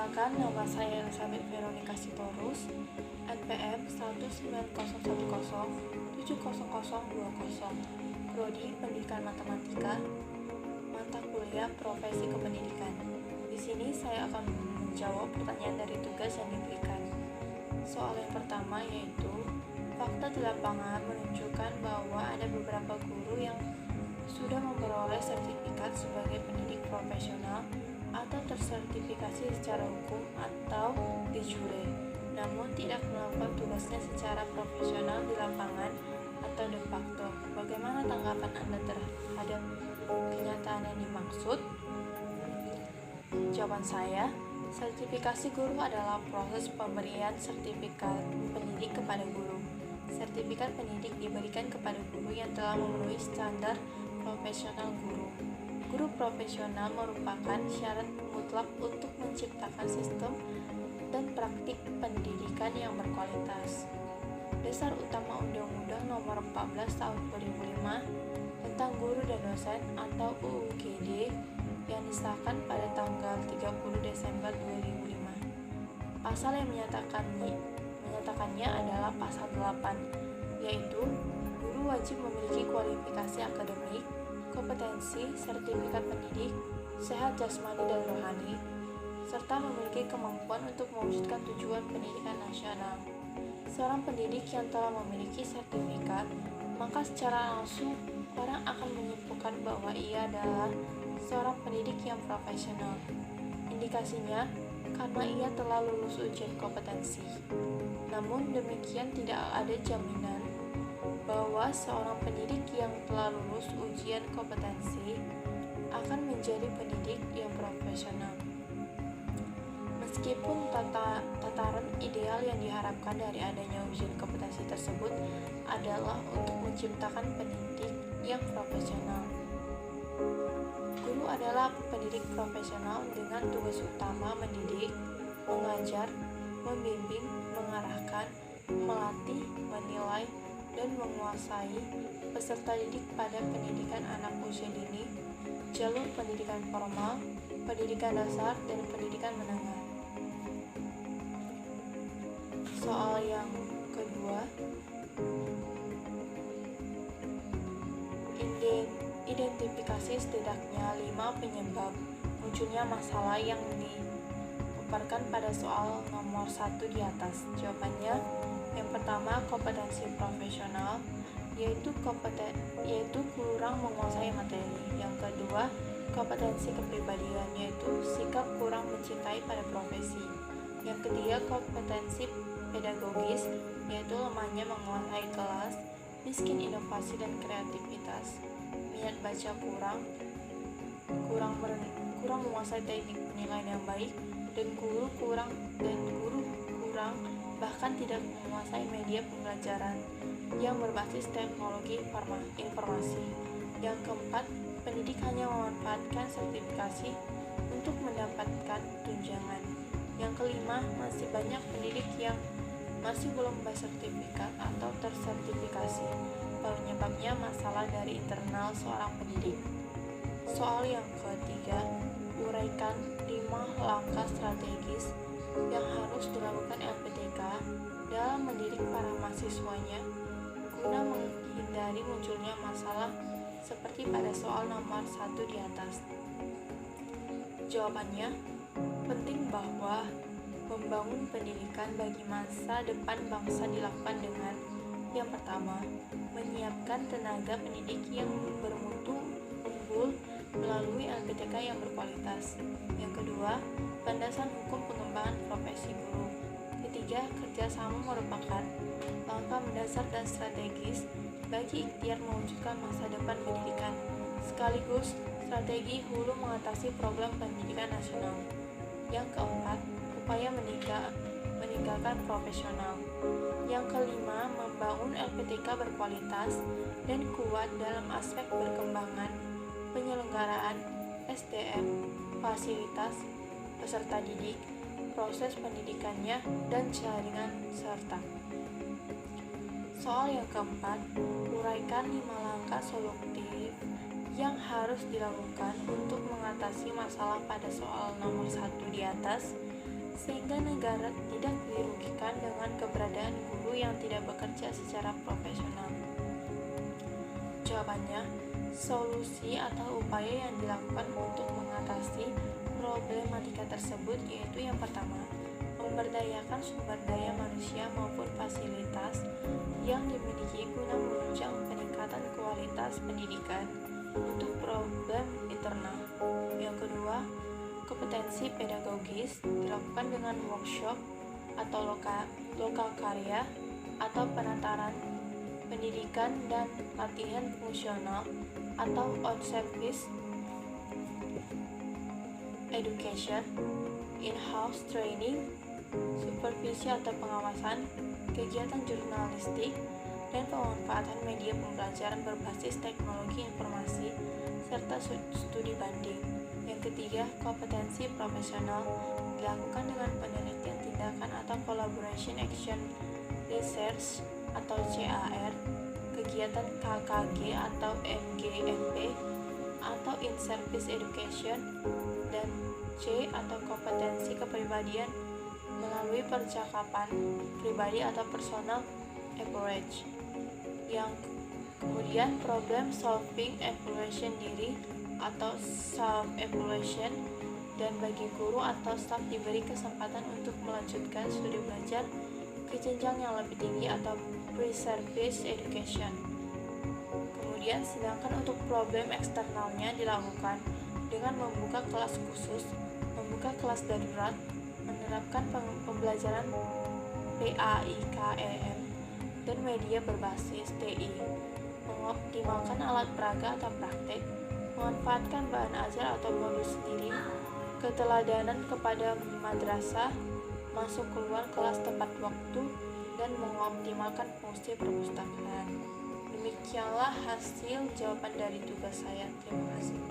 Perkenalkan, nama saya Elizabeth Veronica Sitorus, NPM 19010700020, Prodi Pendidikan Matematika, mata kuliah Profesi Kependidikan. Di sini saya akan menjawab pertanyaan dari tugas yang diberikan. Soal yang pertama yaitu, fakta di lapangan menunjukkan bahwa ada beberapa guru yang sudah memperoleh sertifikat sebagai pendidik profesional atau tersertifikasi secara hukum atau de jure, namun tidak melakukan tugasnya secara profesional di lapangan atau de facto. Bagaimana tanggapan Anda terhadap kenyataan yang dimaksud? Jawaban saya, sertifikasi guru adalah proses pemberian sertifikat pendidik kepada guru. Sertifikat pendidik diberikan kepada guru yang telah memenuhi standar profesional guru. Guru profesional merupakan syarat mutlak untuk menciptakan sistem dan praktik pendidikan yang berkualitas. Dasar utama Undang-Undang Nomor 14 Tahun 2005 tentang Guru dan Dosen atau UU-GD yang disahkan pada tanggal 30 Desember 2005. Pasal yang menyatakannya adalah pasal 8, yaitu guru wajib memiliki kualifikasi akademik, kompetensi, sertifikat pendidik, sehat jasmani dan rohani, serta memiliki kemampuan untuk mewujudkan tujuan pendidikan nasional. Seorang pendidik yang telah memiliki sertifikat, maka secara langsung orang akan menyimpulkan bahwa ia adalah seorang pendidik yang profesional. Indikasinya, karena ia telah lulus ujian kompetensi. Namun demikian tidak ada jaminan bahwa seorang pendidik yang telah lulus ujian kompetensi akan menjadi pendidik yang profesional. Meskipun tataran ideal yang diharapkan dari adanya ujian kompetensi tersebut adalah untuk menciptakan pendidik yang profesional. Guru adalah pendidik profesional dengan tugas utama mendidik, mengajar, membimbing, mengarahkan, melatih, menilai, dan menguasai peserta didik pada pendidikan anak usia dini, jalur pendidikan formal, pendidikan dasar, dan pendidikan menengah. Soal yang kedua, identifikasi setidaknya 5 penyebab munculnya masalah yang dipaparkan pada soal nomor 1 di atas. Jawabannya, yang pertama, kompetensi profesional, yaitu kurang menguasai materi. Yang kedua, kompetensi kepribadian, yaitu sikap kurang mencintai pada profesi. Yang ketiga, kompetensi pedagogis, yaitu lemahnya menguasai kelas, miskin inovasi dan kreativitas, minat baca kurang menguasai teknik penilaian yang baik, dan guru kurang bahkan tidak menguasai media pembelajaran yang berbasis teknologi informasi. Yang keempat, pendidik hanya memanfaatkan sertifikasi untuk mendapatkan tunjangan. Yang kelima, masih banyak pendidik yang masih belum bersertifikat atau tersertifikasi. Penyebabnya masalah dari internal seorang pendidik. Soal yang ketiga, uraikan 5 langkah strategis yang harus dilakukan LPTK dalam mendidik para mahasiswanya guna menghindari munculnya masalah seperti pada soal nomor 1 di atas. Jawabannya, penting bahwa membangun pendidikan bagi masa depan bangsa dilakukan dengan yang pertama, menyiapkan tenaga pendidik yang bermutu unggul melalui LPTK yang berkualitas. Yang kedua, landasan hukum pengembangan profesi guru. Ketiga, kerjasama merupakan langkah mendasar dan strategis bagi ikhtiar mewujudkan masa depan pendidikan, sekaligus strategi hulu mengatasi problem pendidikan nasional. Yang keempat, upaya meninggalkan profesional. Yang kelima, membangun LPTK berkualitas dan kuat dalam aspek perkembangan, penyelenggaraan, SDM, fasilitas, peserta didik, proses pendidikannya, dan jaringan serta. Soal yang keempat, uraikan 5 langkah solutif yang harus dilakukan untuk mengatasi masalah pada soal nomor 1 di atas sehingga negara tidak dirugikan dengan keberadaan guru yang tidak bekerja secara profesional. Jawabannya, solusi atau upaya yang dilakukan untuk mengatasi problematika tersebut yaitu yang pertama, memberdayakan sumber daya manusia maupun fasilitas yang dimiliki guna menunjang peningkatan kualitas pendidikan untuk problem internal. Yang kedua, kompetensi pedagogis dilakukan dengan workshop atau lokal karya atau penataran pendidikan dan latihan fungsional atau on-service education, in-house training, supervisi atau pengawasan, kegiatan jurnalistik, dan pemanfaatan media pembelajaran berbasis teknologi informasi, serta studi banding. Yang ketiga, kompetensi profesional dilakukan dengan penelitian tindakan atau collaboration action research atau CAR, kegiatan KKG atau MGMP, atau in-service education, dan C atau kompetensi kepribadian melalui percakapan pribadi atau personal approach. Yang kemudian problem solving evaluation diri atau self evaluation, dan bagi guru atau staf diberi kesempatan untuk melanjutkan studi belajar ke jenjang yang lebih tinggi atau pre-service education. Kemudian sedangkan untuk problem eksternalnya dilakukan dengan membuka kelas khusus, membuka kelas darurat, menerapkan pembelajaran PAIKEM dan media berbasis TI, mengoptimalkan alat peraga atau praktek, memanfaatkan bahan ajar atau modul sendiri, keteladanan kepada madrasah, masuk keluar kelas tepat waktu, dan mengoptimalkan fungsi perpustakaan. Demikianlah hasil jawaban dari tugas saya. Terima kasih.